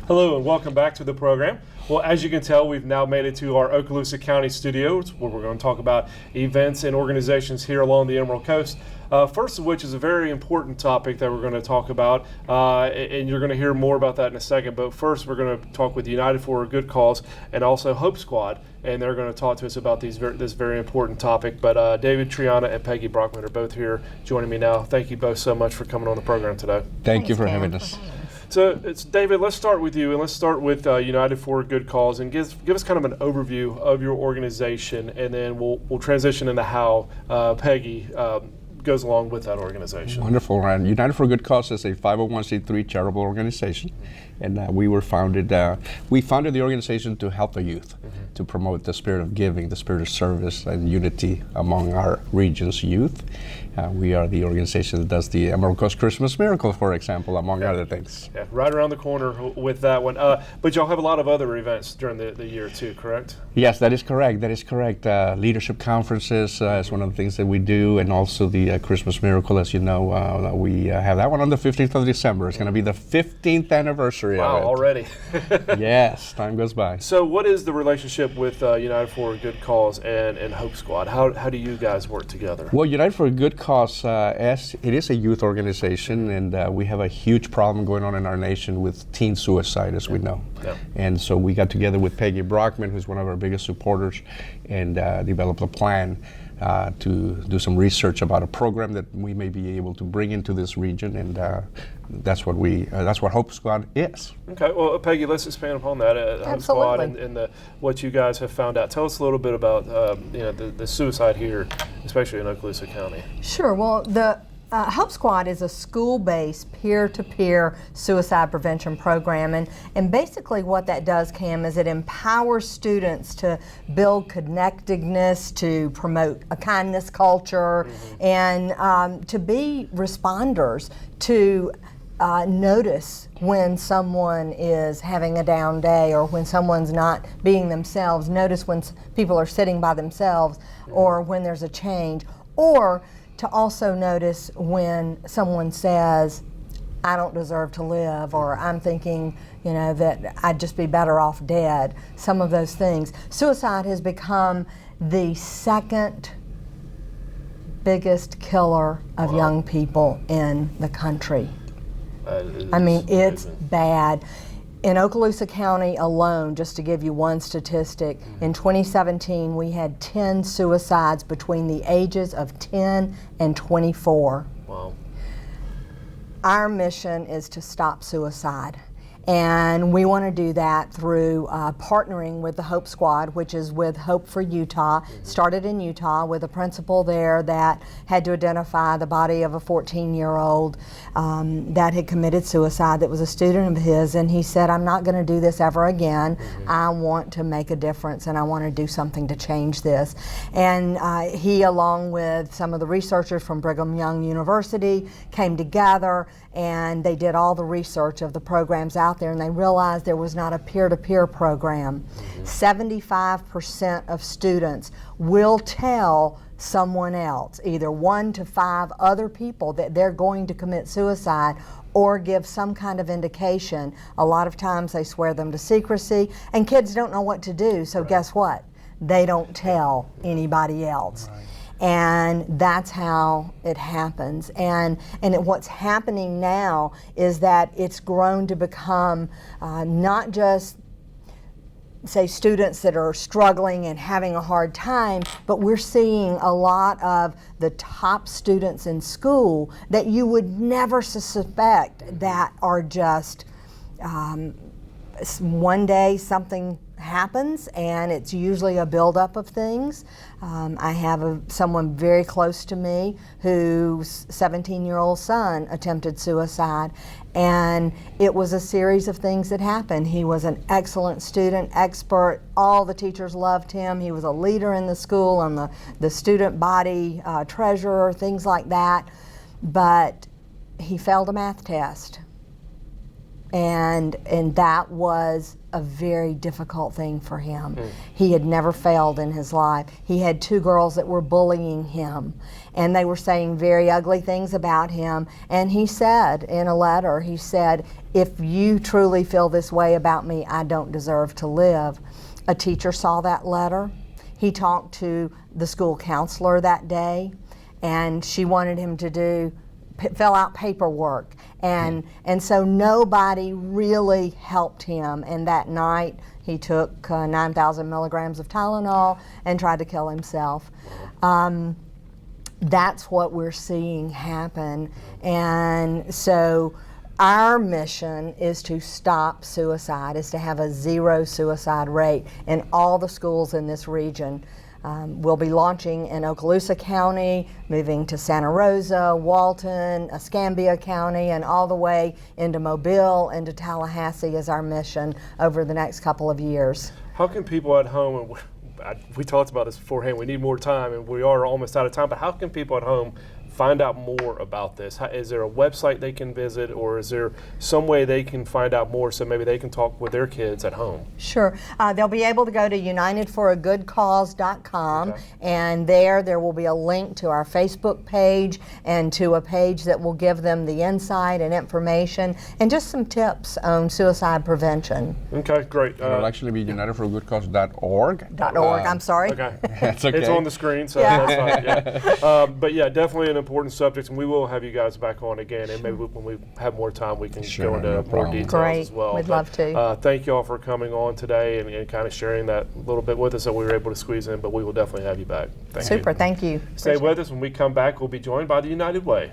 Hello and welcome back to the program. Well, as you can tell, we've now made it to our Okaloosa County studios where we're going to talk about events and organizations here along the Emerald Coast. First of which is a very important topic that we're going to talk about, and you're going to hear more about that in a second. But first, we're going to talk with United for a Good Cause and also Hope Squad, and they're going to talk to us about this very important topic. But David Triana and Peggy Brockman are both here joining me now. Thank you both so much for coming on the program today. Thank you for having us. So, David, let's start with you, and let's start with United for a Good Cause, and give us kind of an overview of your organization, and then we'll transition into how Peggy goes along with that organization. Wonderful, Ryan. United for a Good Cause is a 501c3 charitable organization, and we founded the organization to help the youth, to promote the spirit of giving, the spirit of service, and unity among our region's youth. We are the organization that does the Emerald Coast Christmas Miracle, for example, among other things. Yeah, right around the corner with that one. But y'all have a lot of other events during the year too, correct? Yes, that is correct. Leadership conferences is one of the things that we do, and also the Christmas Miracle, as you know, we have that one on the 15th of December. It's going to be the 15th anniversary of it. Wow, already. Yes, time goes by. So what is the relationship with United for a Good Cause and Hope Squad? How do you guys work together? Well, United for a Good Cause, as it is a youth organization, and we have a huge problem going on in our nation with teen suicide, as we know. Yeah. And so we got together with Peggy Brockman, who's one of our biggest supporters, and developed a plan to do some research about a program that we may be able to bring into this region, and that's what Hope Squad is. Okay, well, Peggy, let's expand upon that. Hope Squad and what you guys have found out. Tell us a little bit about the suicide here, especially in Okaloosa County. Sure. Well, the Hope Squad is a school-based peer-to-peer suicide prevention program, and basically what that does, Cam, is it empowers students to build connectedness, to promote a kindness culture, and to be responders, to notice when someone is having a down day or when someone's not being themselves, notice when people are sitting by themselves or when there's a change, or to also notice when someone says, I don't deserve to live, or I'm thinking, that I'd just be better off dead, some of those things. Suicide has become the second biggest killer of young people in the country. It's bad. In Okaloosa County alone, just to give you one statistic, in 2017 we had 10 suicides between the ages of 10 and 24. Wow. Our mission is to stop suicide. And we want to do that through partnering with the Hope Squad, which is with Hope for Utah. Started in Utah with a principal there that had to identify the body of a 14-year-old that had committed suicide, that was a student of his, and he said, I'm not going to do this ever again. I want to make a difference, and I want to do something to change this. And he, along with some of the researchers from Brigham Young University, came together, and they did all the research of the programs out there, and they realized there was not a peer-to-peer program. 75% of students will tell someone else, either 1 to 5 other people, that they're going to commit suicide or give some kind of indication. A lot of times they swear them to secrecy, and kids don't know what to do, so guess what? They don't tell anybody else. Right. And that's how it happens. And what's happening now is that it's grown to become not just, say, students that are struggling and having a hard time, but we're seeing a lot of the top students in school that you would never suspect that are just one day something happens, and it's usually a buildup of things. I have someone very close to me whose 17-year-old son attempted suicide, and it was a series of things that happened. He was an excellent student, expert. All the teachers loved him. He was a leader in the school, and the student body treasurer, things like that. But he failed a math test. and that was a very difficult thing for him. He had never failed in his life. He had 2 girls that were bullying him, and they were saying very ugly things about him. And he said in a letter, he said, if you truly feel this way about me, I don't deserve to live. A teacher saw that letter. He talked to the school counselor that day, and she wanted him to fill out paperwork, and so nobody really helped him. And that night he took 9,000 milligrams of Tylenol and tried to kill himself. That's what we're seeing happen. And so our mission is to stop suicide, is to have a 0 suicide rate in all the schools in this region. We'll be launching in Okaloosa County, moving to Santa Rosa, Walton, Escambia County, and all the way into Mobile, into Tallahassee is our mission over the next couple of years. How can people at home, and we talked about this beforehand, we need more time and we are almost out of time, but how can people at home find out more about this? Is there a website they can visit, or is there some way they can find out more so maybe they can talk with their kids at home? Sure. They'll be able to go to unitedforagoodcause.com, Okay. and there will be a link to our Facebook page and to a page that will give them the insight and information and just some tips on suicide prevention. Okay, great. It'll actually be unitedforgoodcause.org. .org, I'm sorry. Okay. That's okay. It's on the screen, so Yeah. that's fine. Yeah. But yeah, definitely an important subject, and we will have you guys back on again, and maybe when we have more time, we can Sure, go into no more problem. details Great. as well. We'd But, love to. Thank you all for coming on today and kind of sharing that little bit with us that we were able to squeeze in, but we will definitely have you back. Thank Super, you. thank you. Stay Appreciate with us. When we come back, we'll be joined by the United Way.